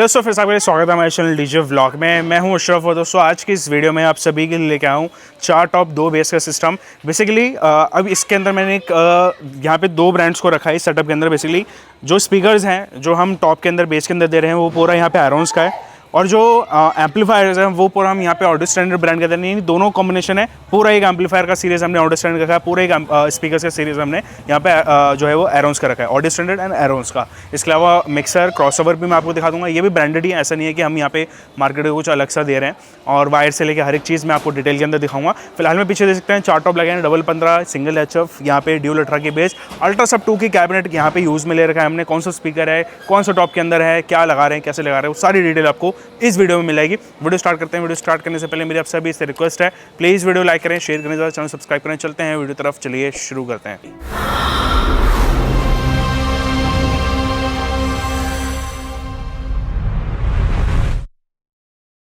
Hello सो फिर आपका स्वागत है हमारे चैनल डीजे व्लॉग में। मैं हूं अशरफ और दोस्तों आज की इस वीडियो में आप सभी के लिए लेके आया हूं 4 टॉप 2 बेस का सिस्टम। बेसिकली अब इसके अंदर मैंने एक यहाँ पे 2 ब्रांड्स को रखा है इस सेटअप के अंदर। बेसिकली जो स्पीकर्स हैं जो हम टॉप के अंदर बेस के अंदर दे रहे हैं वो पूरा यहाँ पे एरोन्स का है, और जो एम्पलीफायर्स हैं वो पूरा हम यहाँ पे ऑडियो स्टैंडर्ड ब्रांड के अंदर, दोनों कॉम्बिनेशन है। पूरा एक एम्पलीफायर का सीरीज हमने ऑडियो स्टैंडर्ड का रखा है, पूरा एक स्पीकर्स का सीरीज हमने यहाँ पे जो है वो एरोन्स का रखा है, ऑडियो स्टैंडर्ड एंड एरोन्स का। इसके अलावा मिक्सर क्रॉसओवर भी मैं आपको दिखा दूंगा, ये भी ब्रांडेड ही है, ऐसा नहीं है कि हम यहाँ पे मार्केट को कुछ अलग सा दे रहे हैं। और वायर से लेकर हर एक चीज़ मैं आपको डिटेल के अंदर दिखाऊंगा। फिलहाल में पीछे देख सकते हैं 4 टॉप लगे हैं, डबल 15 सिंगल HF, यहाँ पे ड्यूल 18 की बेस, अल्ट्रा सब 2 की कैबिनेट यहाँ पे यूज़ में ले रखा है हमने। कौन सा स्पीकर है, कौन सा टॉप के अंदर है, क्या लगा रहे हैं, कैसे लगा रहे हैं, वो सारी डिटेल आपको इस वीडियो में मिलेगी। वीडियो स्टार्ट करते हैं। वीडियो स्टार्ट करने से पहले मेरी आप सभी से रिक्वेस्ट है, प्लीज़ वीडियो लाइक करें, शेयर करें, चैनल सब्सक्राइब करें। चलते हैं वीडियो तरफ, चलिए शुरू करते हैं।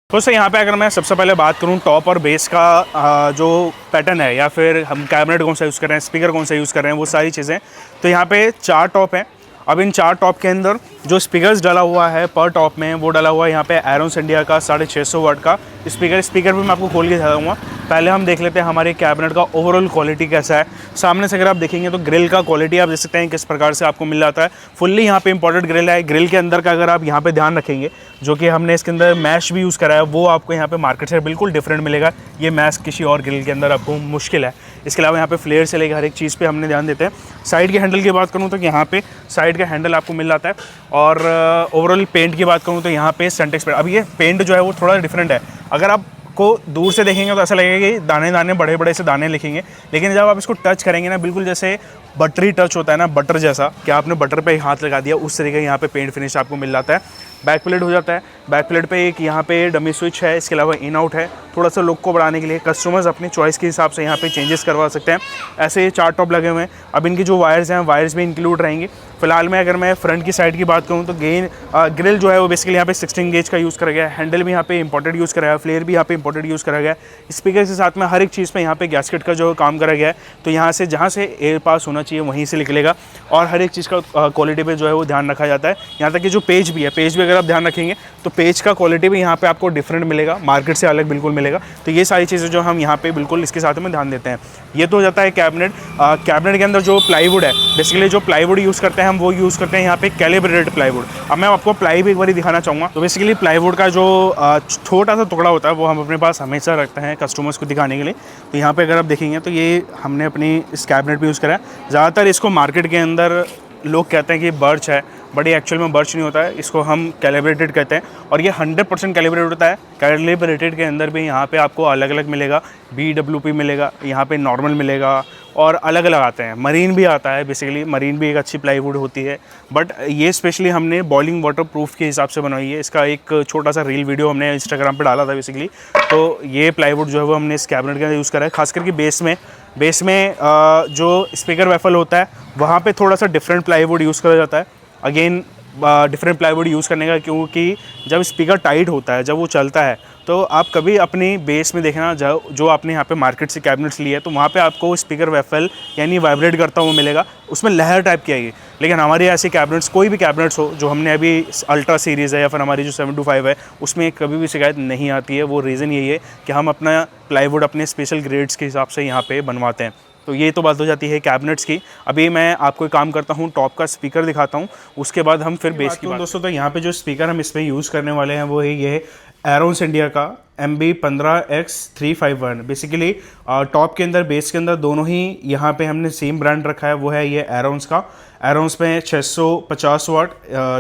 दोस्तों यहाँ पे अगर मैं सबसे पहले बात करूँ टॉप और बेस का जो पैटर्न है, या फिर हम कैबिनेट कौन सा यूज़ कर रहे हैं, स्पीकर कौन सा यूज़ कर रहे हैं, वो सारी चीज़ें, तो यहाँ पे 4 टॉप हैं। अब इन 4 टॉप के अंदर जो स्पीकर्स डाला हुआ है पर टॉप में, वो डाला हुआ है यहाँ पे एरोन्स इंडिया का 650 वाट का स्पीकर भी मैं आपको खोल के दिखाऊंगा। पहले हम देख लेते हैं हमारे कैबिनेट का ओवरऑल क्वालिटी कैसा है। सामने से अगर आप देखेंगे तो ग्रिल का क्वालिटी आप देख सकते हैं किस प्रकार से आपको मिल जाता है। फुल्ली यहाँ पे इंपोर्टेड ग्रिल है। ग्रिल के अंदर का अगर आप यहाँ पे ध्यान रखेंगे, जो कि हमने इसके अंदर मैश भी यूज़ करा है, वो आपको यहाँ पे मार्केट से बिल्कुल डिफरेंट मिलेगा। ये मैश किसी और ग्रिल के अंदर आपको मुश्किल है। इसके अलावा यहाँ पे फ्लेयर से लेकर हर एक चीज़ पे हमने ध्यान देते हैं। साइड के हैंडल की बात करूँ तो यहाँ पे साइड का हैंडल आपको मिल जाता है। और ओवरऑल पेंट की बात करूँ तो यहाँ पे सेंटेक्स पेंट, अब ये पेंट जो है वो थोड़ा डिफरेंट है। अगर आप को दूर से देखेंगे तो ऐसा लगेगा कि दाने दाने बड़े बड़े से दाने लिखेंगे, लेकिन जब आप इसको टच करेंगे ना, बिल्कुल जैसे बटरी टच होता है ना, बटर जैसा, कि आपने बटर पे हाथ लगा दिया, उस तरीके यहाँ पे पेंट फिनिश आपको मिल जाता है। बैक प्लेट हो जाता है। बैक प्लेट पे एक यहाँ पे डमी स्विच है, इसके अलावा इन आउट है। थोड़ा सा लुक को बढ़ाने के लिए कस्टमर्स अपनी चॉइस के हिसाब से यहाँ पे चेंजेस करवा सकते हैं। ऐसे ये 4 टॉप लगे हुए हैं। अब इनकी जो वायर्स हैं, वायर्स भी इंक्लूड रहेंगे। फिलहाल में अगर मैं फ्रंट की साइड की बात करूँ तो ग्रिल जो है वो बेसिकली यहाँ पे 16 गेज का यूज़ करा गया है। हैंडल भी यहाँ पे इंपोर्टेड यूज़ करा गया है। फ्लेयर भी यहाँ पे इंपोर्टेड यूज़ करा गया है। स्पीकर के साथ में हर एक चीज़ पे यहाँ पे गैस्केट का जो काम करा गया है, तो यहाँ से जहाँ से एयर पास होना चाहिए वहीं से निकलेगा। और हर एक चीज़ का क्वालिटी पे जो है वो ध्यान रखा जाता है। यहाँ तक कि जो पेज भी है, पेज भी अगर आप ध्यान रखेंगे तो पेज का क्वालिटी भी यहाँ पे आपको डिफरेंट मिलेगा, मार्केट से अलग बिल्कुल मिलेगा। तो ये सारी चीज़ें जो हम यहाँ पे बिल्कुल इसके साथ में ध्यान देते हैं। ये तो हो जाता है कैबिनेट। कैबिनेट के अंदर जो प्लाईवुड है, बेसिकली जो प्लाईवुड यूज़ करते हैं हम, वो यूज़ करते हैं यहाँ पे कैलिब्रेटेड प्लाईवुड। अब मैं आपको प्लाई भी एक बार दिखाना चाहूँगा। तो बेसिकली प्लाईवुड का जो छोटा सा टुकड़ा होता है वो हम अपने पास हमेशा रखते हैं कस्टमर्स को दिखाने के लिए। तो यहाँ पे अगर आप देखेंगे तो ये हमने अपनी इस कैबिनेट पे यूज़ करा है। ज़्यादातर इसको मार्केट के अंदर लोग कहते हैं कि बर्च है, बट ये एक्चुअल में बर्च नहीं होता है, इसको हम कैलिब्रेटेड कहते हैं। और ये 100% कैलिब्रेटेड होता है। कैलिब्रेटेड के अंदर भी यहाँ पे आपको अलग अलग मिलेगा, BWP मिलेगा, यहाँ पे नॉर्मल मिलेगा, और अलग अलग आते हैं। मरीन भी आता है, बेसिकली मरीन भी एक अच्छी प्लाईवुड होती है, बट ये स्पेशली हमने बॉइलिंग वाटर प्रूफ के हिसाब से बनवाई है। इसका एक छोटा सा रील वीडियो हमने इंस्टाग्राम पे डाला था बेसिकली। तो ये प्लाईवुड जो है वो हमने इस कैबिनेट के अंदर यूज़ करा है। खास करके बेस में जो स्पीकर वेफल होता है वहाँ पे थोड़ा सा डिफरेंट प्लाईवुड यूज़ करा जाता है। अगेन डिफरेंट प्लाईवुड यूज़ करने का, क्योंकि जब स्पीकर टाइट होता है, जब वो चलता है, तो आप कभी अपनी बेस में देखना, जो आपने यहाँ पे मार्केट से कैबिनेट्स लिए है, तो वहाँ पे आपको स्पीकर वेफल यानी वाइब्रेट करता हुआ मिलेगा, उसमें लहर टाइप की आएगी। लेकिन हमारे ऐसे कैबिनेट्स, कोई भी कैबिनेट्स हो जो हमने अभी अल्ट्रा सीरीज़ है या फिर हमारी जो 725 है, उसमें कभी भी शिकायत नहीं आती है। वो रीज़न यही है कि हम अपना प्लाईवुड अपने स्पेशल ग्रेड्स के हिसाब से यहाँ पे बनवाते हैं। तो ये तो बात हो जाती है कैबिनेट्स की। अभी मैं आपको एक काम करता हूँ, टॉप का स्पीकर दिखाता हूँ, उसके बाद हम फिर बेस की बात। दोस्तों तो यहाँ पे जो स्पीकर हम इसमें यूज़ करने वाले हैं वो है ये एरोन्स इंडिया का MB15X351। बेसिकली टॉप के अंदर, बेस के अंदर दोनों ही यहाँ पे हमने सेम ब्रांड रखा है, वो है ये एरोन्स का। एरोन्स में 650 वाट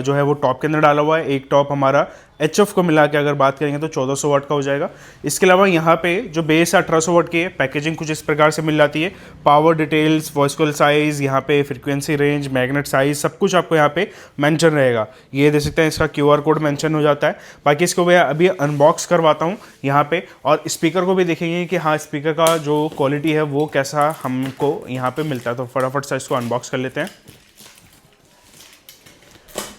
जो है वो टॉप के अंदर डाला हुआ है। एक टॉप हमारा HF को मिला के अगर बात करेंगे तो 1400 वाट का हो जाएगा। इसके अलावा यहाँ पे जो बेस 1800 वाट की है, पैकेजिंग कुछ इस प्रकार से मिल जाती है। Power details, voice call size, यहाँ पे फ्रीक्वेंसी रेंज, मैग्नेट साइज़, सब कुछ आपको यहाँ पे मेंशन रहेगा। ये देख सकते हैं, इसका QR कोड मेंशन हो जाता है। बाकी इसको मैं अभी अनबॉक्स करवाता हूँ यहाँ पे, और स्पीकर को भी देखेंगे कि हाँ स्पीकर का जो क्वालिटी है वो कैसा हमको यहाँ पे मिलता है। तो फटाफट से इसको अनबॉक्स कर लेते हैं।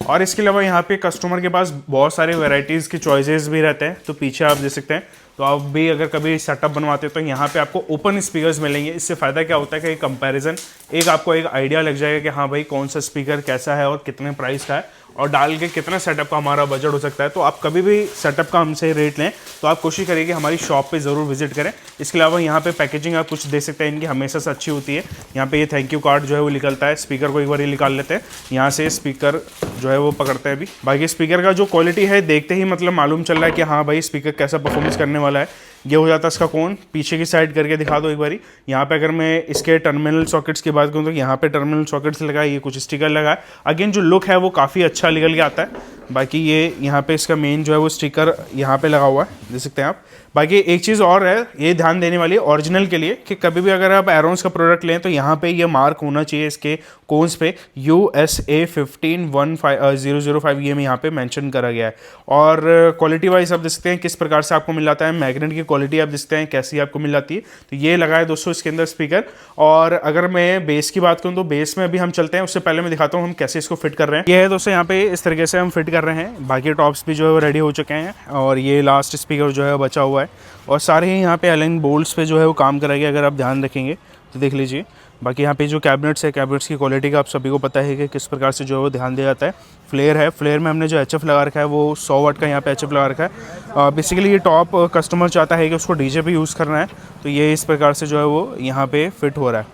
और इसके अलावा यहाँ पे कस्टमर के पास बहुत सारे वैरायटीज़ की चॉइसेस भी रहते हैं। तो पीछे आप देख सकते हैं, तो आप भी अगर कभी सेटअप बनवाते हो तो यहाँ पे आपको ओपन स्पीकर्स मिलेंगे। इससे फ़ायदा क्या होता है कि कंपैरिजन, एक आपको एक आइडिया लग जाएगा कि हाँ भाई कौन सा स्पीकर कैसा है और कितने प्राइस का है। और डाल के कितना सेटअप का हमारा बजट हो सकता है। तो आप कभी भी सेटअप का हमसे रेट लें तो आप कोशिश करिए कि हमारी शॉप पे ज़रूर विजिट करें। इसके अलावा यहाँ पे पैकेजिंग आप कुछ देख सकते हैं, इनकी हमेशा से अच्छी होती है। यहाँ पे ये थैंक यू कार्ड जो है वो निकलता है, स्पीकर को एक बार ये निकाल लेते हैं, यहाँ से स्पीकर जो है वो पकड़ते हैं। अभी बाकी स्पीकर का जो क्वालिटी है देखते ही मतलब मालूम चल रहा है कि हाँ भाई स्पीकर कैसा परफॉर्मेंस करने वाला है। ये हो जाता है इसका कोन, पीछे की साइड करके दिखा दो एक बारी। यहाँ पे अगर मैं इसके टर्मिनल सॉकेट्स की बात करूँ तो यहाँ पे टर्मिनल सॉकेट्स लगा है, ये कुछ स्टिकर लगा है। अगेन जो लुक है वो काफ़ी अच्छा निकल के आता है। बाकी ये यहाँ पे इसका मेन जो है वो स्टिकर यहाँ पे लगा हुआ है, देख सकते हैं आप। बाकी एक चीज़ और है ये ध्यान देने वाली है ओरिजिनल के लिए कि कभी भी अगर आप एरोन्स का प्रोडक्ट लें तो यहाँ पे ये मार्क होना चाहिए इसके कोन्स पे USA 1515005 ये में यहाँ पे मेंशन करा गया है। और क्वालिटी वाइज आप देख सकते हैं किस प्रकार से आपको मिल जाता है, मैग्नेट की क्वालिटी आप देख सकते हैं कैसी आपको मिल जाती है। तो ये लगा है दोस्तों इसके अंदर स्पीकर। और अगर मैं बेस की बात करूँ तो बेस में अभी हम चलते हैं, उससे पहले मैं दिखाता हूँ हम कैसे इसको फिट कर रहे हैं। ये है दोस्तों यहाँ पे इस तरीके से हम फिट कर रहे हैं। बाकी टॉप्स भी जो है वो रेडी हो चुके हैं और ये लास्ट स्पीकर जो है बचा हुआ है और सारे ही यहाँ पे अलाइन बोल्ट्स पे जो है वो काम करा गया, अगर आप ध्यान रखेंगे तो देख लीजिए। बाकी यहाँ पे जो कैबिनेट्स है, कैबिनेट्स की क्वालिटी का आप सभी को पता है कि किस प्रकार से जो है वो ध्यान दिया जाता है। फ्लेयर है, फ्लेयर में हमने जो HF लगा रखा है वो 100 वाट का यहाँ पे HF लगा रखा है। बेसिकली ये टॉप कस्टमर चाहता है कि उसको DJ पे यूज़ करना है, तो ये इस प्रकार से जो है वो यहाँ पे फिट हो रहा है।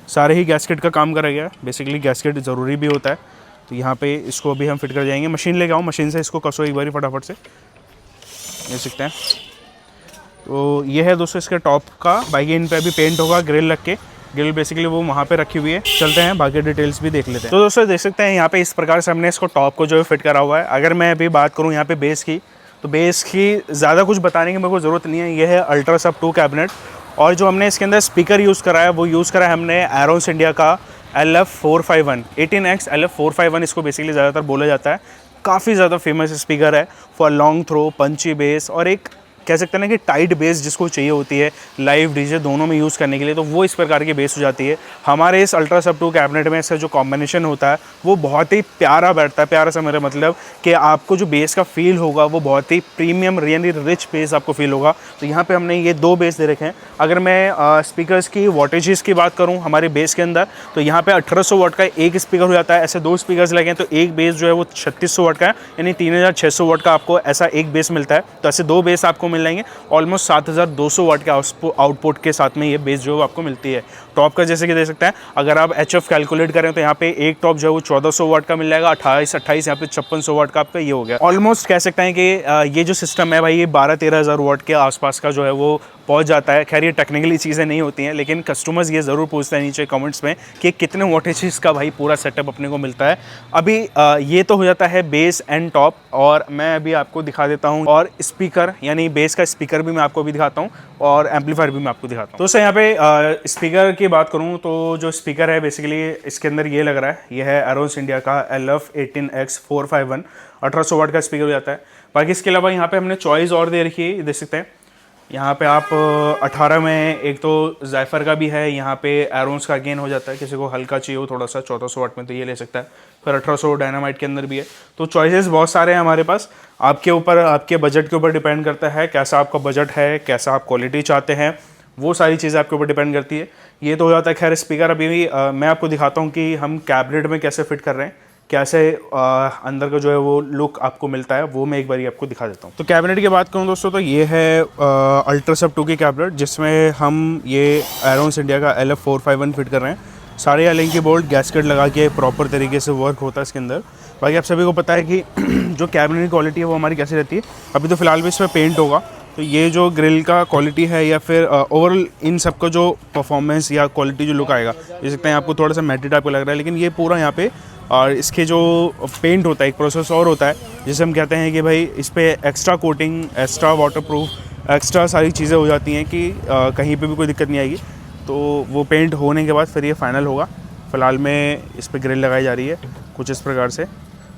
सारे ही गैस्केट का काम करा गया है, बेसिकली गैस्केट ज़रूरी भी होता है। तो यहाँ पे इसको अभी हम फिट कर जाएंगे। मशीन लेके आओ, मशीन से इसको कसो एक बारी फटाफट से, देख सकते हैं। तो ये है दोस्तों इसके टॉप का। बाकी इन पे अभी पेंट होगा ग्रिल लग के, ग्रिल बेसिकली वो वहाँ पे रखी हुई है। चलते हैं बाकी डिटेल्स भी देख लेते हैं। तो दोस्तों देख सकते हैं यहाँ पे इस प्रकार से हमने इसको टॉप को जो है फिट करा हुआ है। अगर मैं अभी बात करूँ यहाँ पे बेस की, तो बेस की ज़्यादा कुछ बताने की मेरे को ज़रूरत नहीं है। ये है अल्ट्रा सब 2 कैबिनेट और जो हमने इसके अंदर स्पीकर यूज़ करा है वो यूज़ करा है हमने एरोन्स इंडिया का LF451 18X LF451 इसको बेसिकली ज़्यादातर बोला जाता है। काफ़ी ज़्यादा फेमस स्पीकर है for long throw, punchy bass और एक कह सकते हैं ना कि टाइट बेस जिसको चाहिए होती है लाइव डीजे दोनों में यूज़ करने के लिए, तो वो इस प्रकार की बेस हो जाती है। हमारे इस अल्ट्रा सब 2 कैबिनेट में इसका जो कॉम्बिनेशन होता है वो बहुत ही प्यारा बैठता है। प्यारा सा मेरा मतलब कि आपको जो बेस का फील होगा वो बहुत ही प्रीमियम रियली रिच बेस आपको फील होगा। तो यहाँ पे हमने ये 2 बेस दे रखे हैं। अगर मैं स्पीकर्स की वॉटेजेस की बात करूँ हमारे बेस के अंदर, तो यहाँ पे 1800 वाट का एक स्पीकर हो जाता है। ऐसे 2 स्पीकर्स लगे हैं तो एक बेस जो है वो 3600 वाट का है, यानी 3600 वाट का आपको ऐसा एक बेस मिलता है। तो ऐसे 2 बेस आपको मिल जाएंगे ऑलमोस्ट 7200 वाट के आउटपुट के साथ में ये बेस जो आपको मिलती है। टॉप का जैसे कि देख सकते हैं, अगर आप HF कैलकुलेट करें तो यहाँ पे एक टॉप जो है वो 1400 वाट का मिल जाएगा, 28 यहाँ पे 5600 वाट का आपका ये हो गया। ऑलमोस्ट कह सकते हैं कि ये जो सिस्टम है भाई ये 12-13 हज़ार वाट के आसपास का जो है वो पहुंच जाता है। खैर ये टेक्निकली चीज़ें नहीं होती हैं, लेकिन कस्टमर्स ये ज़रूर पूछते हैं नीचे कमेंट्स में कि कितने वोटेजेस का भाई पूरा सेटअप अपने को मिलता है। अभी ये तो हो जाता है बेस एंड टॉप, और मैं अभी आपको दिखा देता हूँ और स्पीकर यानी बेस का स्पीकर भी मैं आपको अभी दिखाता हूँ और एम्पलीफायर भी मैं आपको दिखाता हूँ। तो यहाँ पे स्पीकर की बात करूँ तो जो स्पीकर है बेसिकली इसके अंदर ये लग रहा है, ये है एरोन्स इंडिया का LF18X451 1800 वाट का स्पीकर हो जाता है। बाकी इसके अलावा यहाँ पे हमने चॉइस और दे रखी है, देख सकते हैं। यहाँ पे आप 18 में एक तो जायफर का भी है, यहाँ पे एरोन्स का गेन हो जाता है, किसी को हल्का चाहिए हो थोड़ा सा 1400 वाट में तो ये ले सकता है। फिर 1800 डायनामाइट के अंदर भी है। तो चॉइसेस बहुत सारे हैं हमारे पास, आपके ऊपर आपके बजट के ऊपर डिपेंड करता है कैसा आपका बजट है, कैसा आप क्वालिटी चाहते हैं, वो सारी चीज़ें आपके ऊपर डिपेंड करती है। ये तो हो जाता है। खैर स्पीकर अभी भी मैं आपको दिखाता हूँ कि हम कैबिनेट में कैसे फिट कर रहे हैं, कैसे अंदर का जो है वो लुक आपको मिलता है, वो मैं एक बार आपको दिखा देता हूँ। तो कैबिनेट की बात करूँ दोस्तों तो ये है अल्ट्रा सब 2 की कैबिनेट, जिसमें हम ये एरोन्स इंडिया का LF451 फिट कर रहे हैं। सारे अलिंग की बोल्ट गैस्केट लगा के प्रॉपर तरीके से वर्क होता है इसके अंदर। बाकी आप सभी को पता है कि जो कैबिनेट की क्वालिटी है वो हमारी कैसी रहती है। अभी तो फिलहाल भी इसमें पेंट होगा, तो ये जो ग्रिल का क्वालिटी है या फिर ओवरऑल इन सब का जो परफॉर्मेंस या क्वालिटी जो लुक आएगा, देख सकते हैं आपको थोड़ा सा मैटी टाइप का लग रहा है, लेकिन ये पूरा यहाँ पे और इसके जो पेंट होता है एक प्रोसेस और होता है जिसे हम कहते हैं कि भाई इस पर extra coating, extra waterproof, extra सारी चीज़ें हो जाती हैं कि कहीं पे भी कोई दिक्कत नहीं आएगी। तो वो पेंट होने के बाद फिर ये फाइनल होगा। फ़िलहाल में इस पर ग्रिल लगाई जा रही है कुछ इस प्रकार से।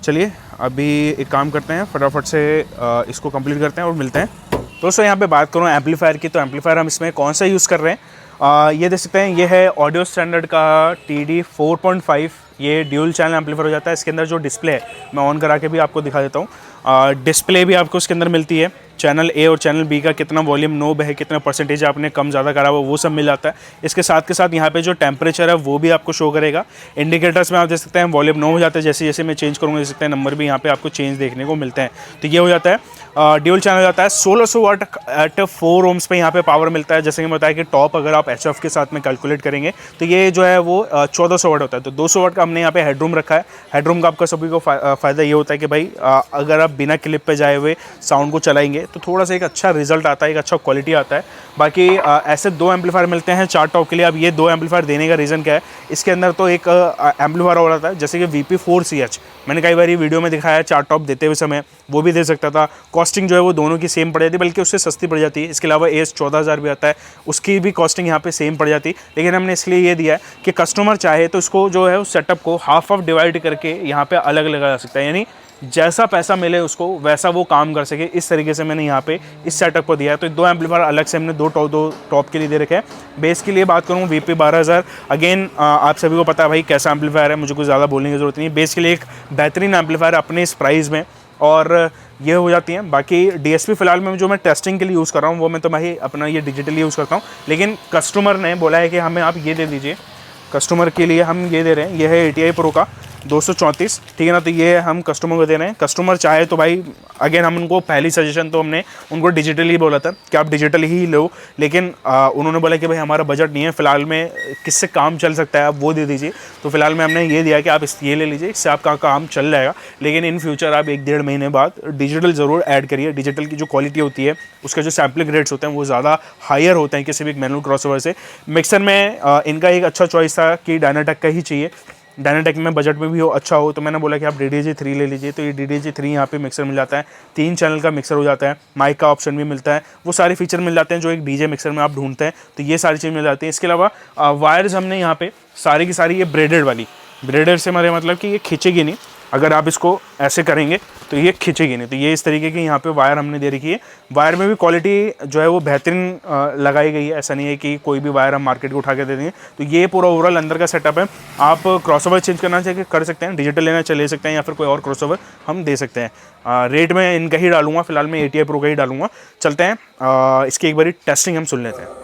चलिए अभी एक काम करते हैं, फटाफट से इसको कंप्लीट करते हैं और मिलते हैं। दोस्तों यहाँ पे बात करूँ एम्पलीफायर की, तो एम्पलीफायर हम इसमें कौन सा यूज़ कर रहे हैं, ये देख सकते हैं। ये है ऑडियो स्टैंडर्ड का TD 4.5, ये ड्यूल चैनल एम्पलीफायर हो जाता है। इसके अंदर जो डिस्प्ले है मैं ऑन करा के भी आपको दिखा देता हूँ। डिस्प्ले भी आपको उसके अंदर मिलती है, चैनल ए और चैनल बी का कितना वॉल्यूम नोब है, कितना परसेंटेज आपने कम ज़्यादा करा हुआ वो सब मिल जाता है। इसके साथ के साथ यहाँ पे जो टेम्परेचर है वो भी आपको शो करेगा। इंडिकेटर्स में आप देख सकते हैं वॉल्यूम नो हो जाता है, जैसे जैसे मैं चेंज करूँगा देख सकते हैं नंबर भी यहाँ पे आपको चेंज देखने को मिलते हैं। तो ये हो जाता है ड्यूल चैनल हो जाता है। 1600 वाट एट 4 ohms पे यहाँ पे पावर मिलता है। जैसे कि मैं बताया कि टॉप अगर आप HF के साथ में कैलकुलेट करेंगे तो ये जो है वो 1400 वाट होता है। तो 200 वाट का हमने यहाँ पे हेडरूम रखा है। हेडरूम का आपका सभी को फ़ायदा ये होता है कि भाई अगर आप बिना क्लिप पे जाए हुए साउंड को चलाएंगे तो थोड़ा सा एक अच्छा रिजल्ट आता है, एक अच्छा क्वालिटी आता है। बाकी ऐसे 2 एम्पलीफायर मिलते हैं 4 टॉप के लिए। अब ये 2 एम्पलीफायर देने का रीज़न क्या है, इसके अंदर तो एक एम्पलीफायर हो रहा था जैसे कि VP4CH, मैंने कई बार वीडियो में दिखाया है 4 टॉप देते हुए समय, वो भी दे सकता था। कॉस्टिंग जो है वो दोनों की सेम पड़ जाती है, बल्कि उससे सस्ती पड़ जाती है। इसके अलावा AS 14,000 भी आता है, उसकी भी कॉस्टिंग यहाँ पे सेम पड़ जाती है। लेकिन हमने इसलिए ये दिया है कि कस्टमर चाहे तो इसको जो है उस सेटअप को हाफ ऑफ डिवाइड करके यहाँ पे अलग लगा सकता है, यानी जैसा पैसा मिले उसको वैसा वो काम कर सके। इस तरीके से मैंने यहाँ पे इस सेटअप को दिया है। तो 2 एम्पलीफायर अलग से हमने दो टॉप के लिए दे रखे हैं। बेस के लिए बात करूँ VP 12,000, अगेन आप सभी को पता है भाई कैसा एम्पलीफायर है, मुझे कुछ ज़्यादा बोलने की ज़रूरत नहीं है। बेस के लिए एक बेहतरीन एम्पलीफायर अपने इस प्राइस में, और ये हो जाती हैं। बाकी DSP फिलहाल में जो मैं टेस्टिंग के लिए यूज़ कर रहा हूँ वो मैं तो भाई अपना ये डिजिटली यूज़ करता हूँ, लेकिन कस्टमर ने बोला है कि हमें आप ये दे दीजिए। कस्टमर के लिए हम ये दे रहे हैं, ये है ATI Pro का 234, ठीक है ना। तो ये हम कस्टमर को दे रहे हैं। कस्टमर चाहे तो भाई अगेन हम उनको पहली सजेशन तो हमने उनको डिजिटली बोला था कि आप डिजिटल ही लो, लेकिन उन्होंने बोला कि भाई हमारा बजट नहीं है फ़िलहाल में, किससे काम चल सकता है आप वो दे दीजिए। तो फिलहाल में हमने ये दिया कि आप ये ले लीजिए, इससे आपका काम चल जाएगा। लेकिन इन फ्यूचर आप 1-1.5 महीने बाद डिजिटल ज़रूर ऐड करिए। डिजिटल की जो क्वालिटी होती है, उसके जो सैम्पलिंग रेट्स होते हैं वो ज़्यादा हायर होते हैं किसी भी मैनुअल क्रॉसओवर से। मिक्सर में इनका एक अच्छा चॉइस था कि डायनाटेक का ही चाहिए। डायनाटेक में बजट में भी हो अच्छा हो, तो मैंने बोला कि आप DDG 3 ले लीजिए। तो ये DDG 3 यहाँ पे मिक्सर मिल जाता है, 3 चैनल का मिक्सर हो जाता है, माइक का ऑप्शन भी मिलता है, वो सारे फीचर मिल जाते हैं जो एक DJ मिक्सर में आप ढूंढते हैं। तो ये सारी चीज़ मिल जाती है। इसके अलावा वायर्स हमने यहाँ पे सारी की सारी ये ब्रेडेड वाली, ब्रेडेड से हमारे मतलब कि ये खींचेगी नहीं, अगर आप इसको ऐसे करेंगे तो ये खींचेगी नहीं। तो ये इस तरीके की यहाँ पे वायर हमने दे रखी है। वायर में भी क्वालिटी जो है वो बेहतरीन लगाई गई है। ऐसा नहीं है कि कोई भी वायर हम मार्केट को उठा के दे देंगे। तो ये पूरा ओवरऑल अंदर का सेटअप है। आप क्रॉसओवर चेंज करना चाहिए कर सकते हैं, डिजिटल लेना ले सकते हैं, या फिर कोई और क्रॉसओवर हम दे सकते हैं। रेट में इनका ही डालूंगा, फिलहाल मैं ATI Pro का ही डालूंगा। चलते हैं इसकी एक बारी टेस्टिंग हम सुन लेते हैं।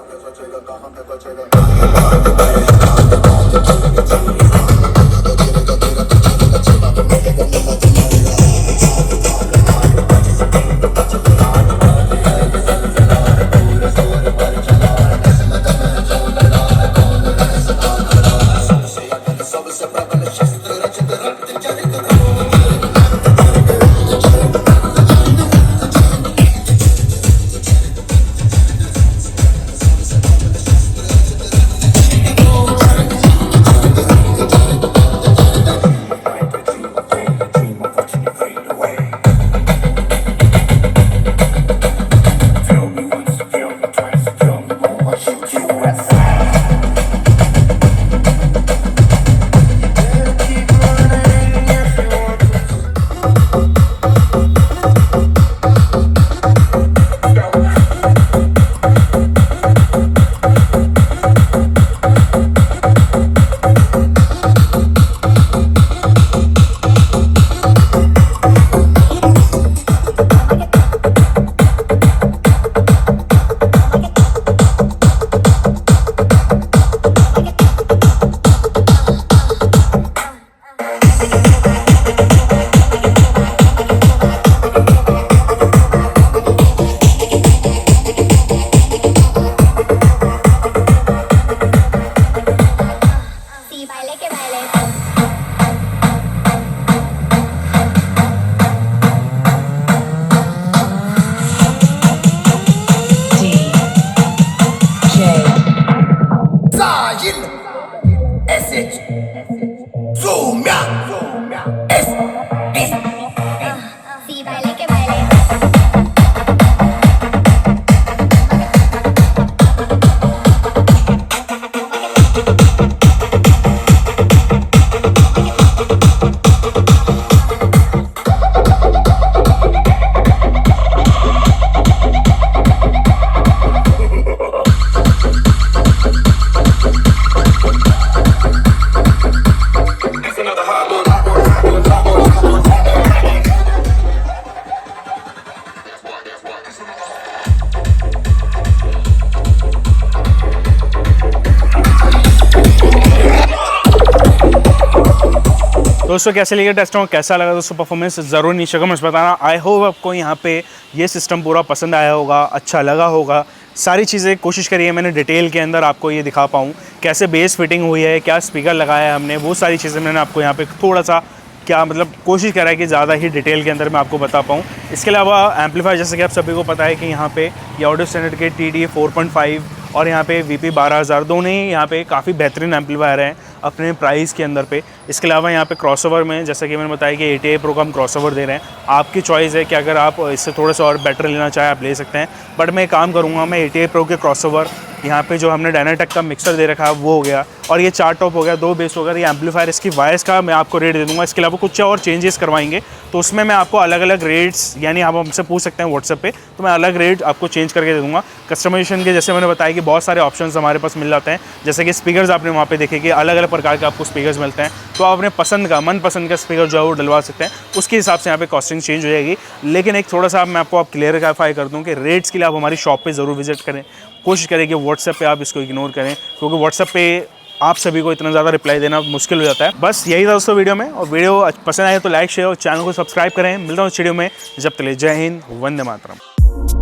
दोस्तों कैसे लगे टेस्ट और कैसा लगा दोस्तों परफॉर्मेंस, ज़रूर नीचे कमेंट्स बताना। आई होप आपको यहाँ पे ये सिस्टम पूरा पसंद आया होगा, अच्छा लगा होगा। सारी चीज़ें कोशिश करी है मैंने डिटेल के अंदर आपको ये दिखा पाऊँ, कैसे बेस फिटिंग हुई है, क्या स्पीकर लगाया है हमने, वो सारी चीज़ें मैंने आपको यहाँ पे थोड़ा सा क्या मतलब कोशिश करा है कि ज़्यादा ही डिटेल के अंदर मैं आपको बता पाऊँ। इसके अलावा एम्पलीफायर जैसे कि आप सभी को पता है कि यहाँ पे ये ऑडियो स्टैंडर्ड के TD 4.5 और यहाँ पे VP 12000 दोनों ही यहाँ पे काफ़ी बेहतरीन एम्पलीफायर हैं अपने प्राइस के अंदर पे। इसके अलावा यहाँ पे क्रॉसओवर में जैसा कि मैंने बताया कि ATI Pro का हम क्रॉसओवर दे रहे हैं। आपकी चॉइस है कि अगर आप इससे थोड़ा सा और बेटर लेना चाहें आप ले सकते हैं, बट मैं काम करूँगा, मैं ATI Pro के क्रॉसओवर यहाँ पे जो हमने डायनाटेक का मिक्सर दे रखा है वो हो गया, और ये 4 टॉप हो गया, 2 बेस हो गया, ये एम्पलीफायर, इसकी वायर्स का मैं आपको रेट दे दूँगा। इसके अलावा कुछ और चेंजेस करवाएंगे तो उसमें मैं आपको अलग अलग रेट्स, यानी आप हमसे पूछ सकते हैं व्हाट्सएप पे, तो मैं अलग रेट आपको चेंज करके दे दूँगा। कस्टमाइजेशन के जैसे मैंने बताया कि बहुत सारे ऑप्शंस हमारे पास मिल जाते हैं, जैसे कि स्पीकर्स आपने वहाँ पे देखे कि अलग अलग प्रकार के आपको स्पीकर्स मिलते हैं, तो आप अपने पसंद का मनपसंद का स्पीकर जो है वो डलवा सकते हैं, उसके हिसाब से यहाँ पे कॉस्टिंग चेंज हो जाएगी। लेकिन एक थोड़ा सा मैं आपको क्लियरिफाई कर दूँ कि रेट्स के लिए आप हमारी शॉप पे ज़रूर विजिट करें। कोशिश करें कि व्हाट्सएप पे आप इसको इग्नोर करें, क्योंकि व्हाट्सएप पे आप सभी को इतना ज़्यादा रिप्लाई देना मुश्किल हो जाता है। बस यही था दोस्तों वीडियो में, और वीडियो पसंद आए तो लाइक शेयर और चैनल को सब्सक्राइब करें। मिलता हूँ इस वीडियो में, जब तक जय हिंद, वंदे मातरम।